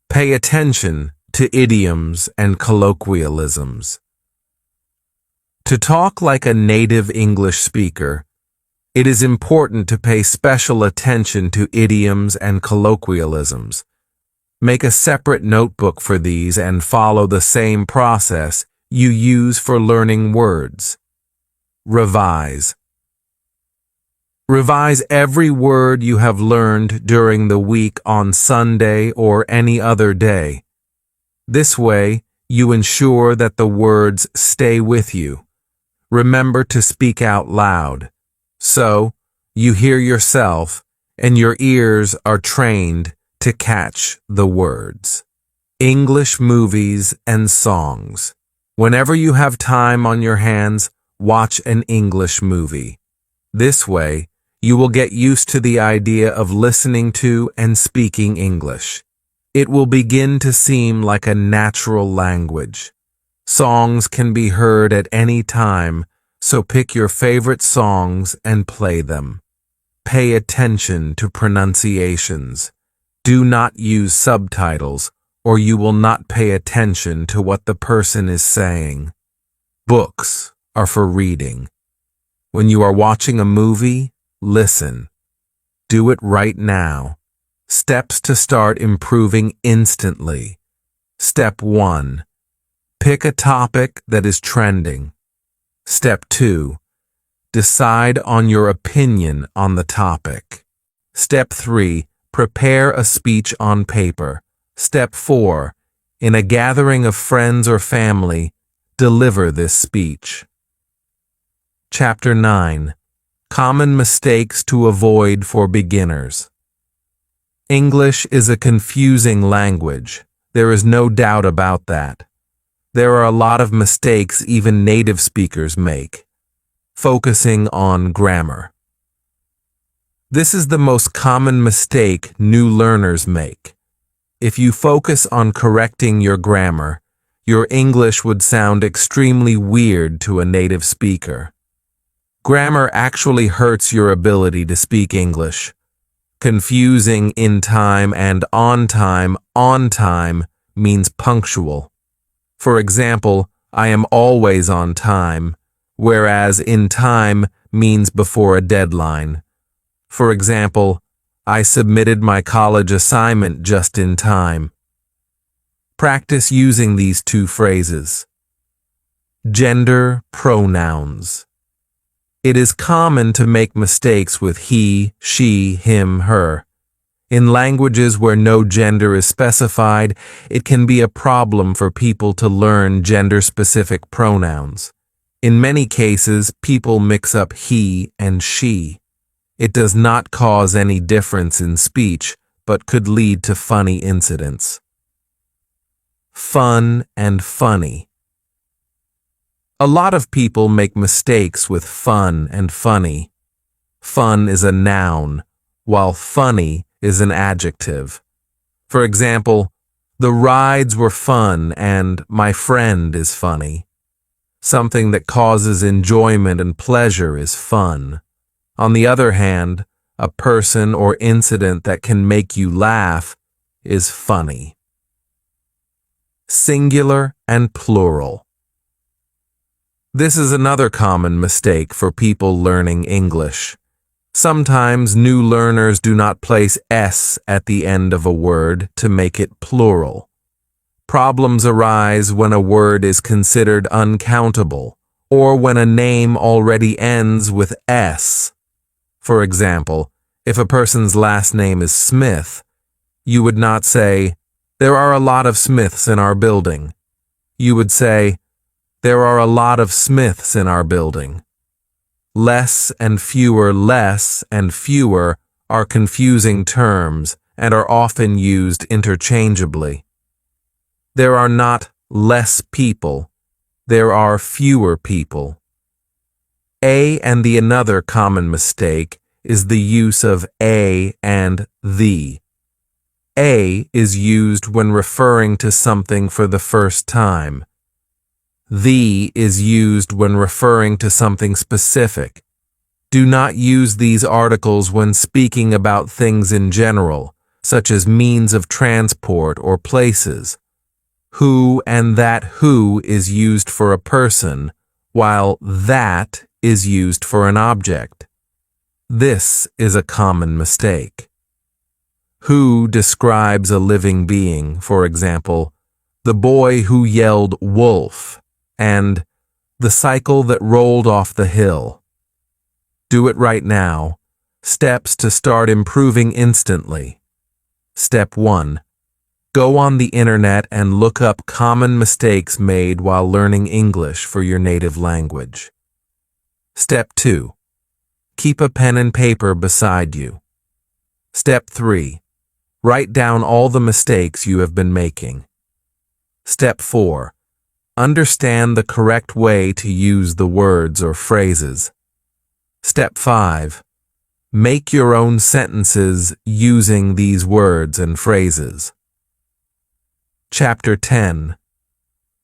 Pay attention to idioms and colloquialisms. To talk like a native English speaker, it is important to pay special attention to idioms and colloquialisms. Make a separate notebook for these and follow the same process you use for learning words. Revise. Revise every word you have learned during the week on Sunday or any other day. This way, you ensure that the words stay with you. Remember to speak out loud, so you hear yourself and your ears are trained to catch the words. English movies and songs. Whenever you have time on your hands, watch an English movie. This way, You will get used to the idea of listening to and speaking English. It will begin to seem like a natural language. Songs can be heard at any time, so pick your favorite songs and play them. Pay attention to pronunciations. Do not use subtitles, or you will not pay attention to what the person is saying. Books are for reading. When you are watching a movie, listen. Do it right now. Steps to start improving instantly. Step 1. Pick a topic that is trending. Step 2. Decide on your opinion on the topic. Step 3. Prepare a speech on paper. Step 4. In a gathering of friends or family, deliver this speech. Chapter 9. Common mistakes to avoid for beginners. English is a confusing language. There is no doubt about that. There are a lot of mistakes even native speakers make. Focusing on grammar. This is the most common mistake new learners make. If you focus on correcting your grammar, your English would sound extremely weird to a native speaker. Grammar actually hurts your ability to speak English. Confusing in time and on time means punctual. For example, I am always on time, whereas in time means before a deadline. For example, I submitted my college assignment just in time. Practice using these two phrases. Gender pronouns. It is common to make mistakes with he, she, him, her. In languages where no gender is specified, it can be a problem for people to learn gender-specific pronouns. In many cases, people mix up he and she. It does not cause any difference in speech, but could lead to funny incidents. Fun and funny. A lot of people make mistakes with fun and funny. Fun is a noun, while funny is an adjective. For example, the rides were fun and my friend is funny. Something that causes enjoyment and pleasure is fun. On the other hand, a person or incident that can make you laugh is funny. Singular and plural. This is another common mistake for people learning English. Sometimes new learners do not place S at the end of a word to make it plural. Problems arise when a word is considered uncountable or when a name already ends with S. For example, if a person's last name is Smith, you would not say, "There are a lot of Smiths in our building." You would say, "There are a lot of Smiths in our building." Less and fewer are confusing terms and are often used interchangeably. There are not less people, there are fewer people. And the another common mistake is the use of a and the. A is used when referring to something for the first time. The is used when referring to something specific. Do not use these articles when speaking about things in general, such as means of transport or places. Who and that who is used for a person, while that is used for an object. This is a common mistake. Who describes a living being, for example, the boy who yelled wolf, and the cycle that rolled off the hill. Do it right now. Steps to start improving instantly. Step 1. Go on the internet and look up common mistakes made while learning English for your native language. Step 2. Keep a pen and paper beside you. Step 3. Write down all the mistakes you have been making. Step 4. Understand the correct way to use the words or phrases. Step 5. Make your own sentences using these words and phrases. Chapter 10.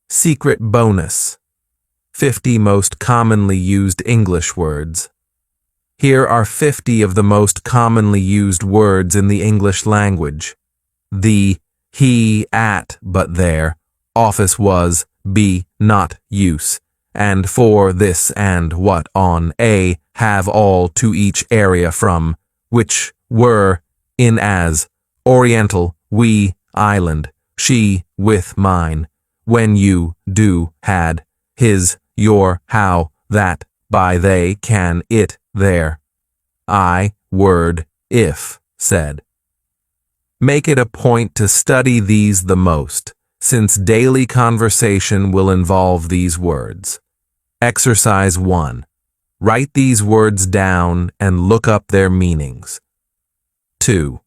Secret bonus. 50 most commonly used English words. Here are 50 of the most commonly used words in the English language. The, he, at, but there, office was, be, not, use, and for, this, and, what, on, a, have, all, to each area from, which, were, in, as, oriental, we, island, she, with, mine, when, you, do, had, his, your, how, that, by, they, can, it, there, I, word, if, said. Make it a point to study these the most, since daily conversation will involve these words. Exercise 1. Write these words down and look up their meanings. 2.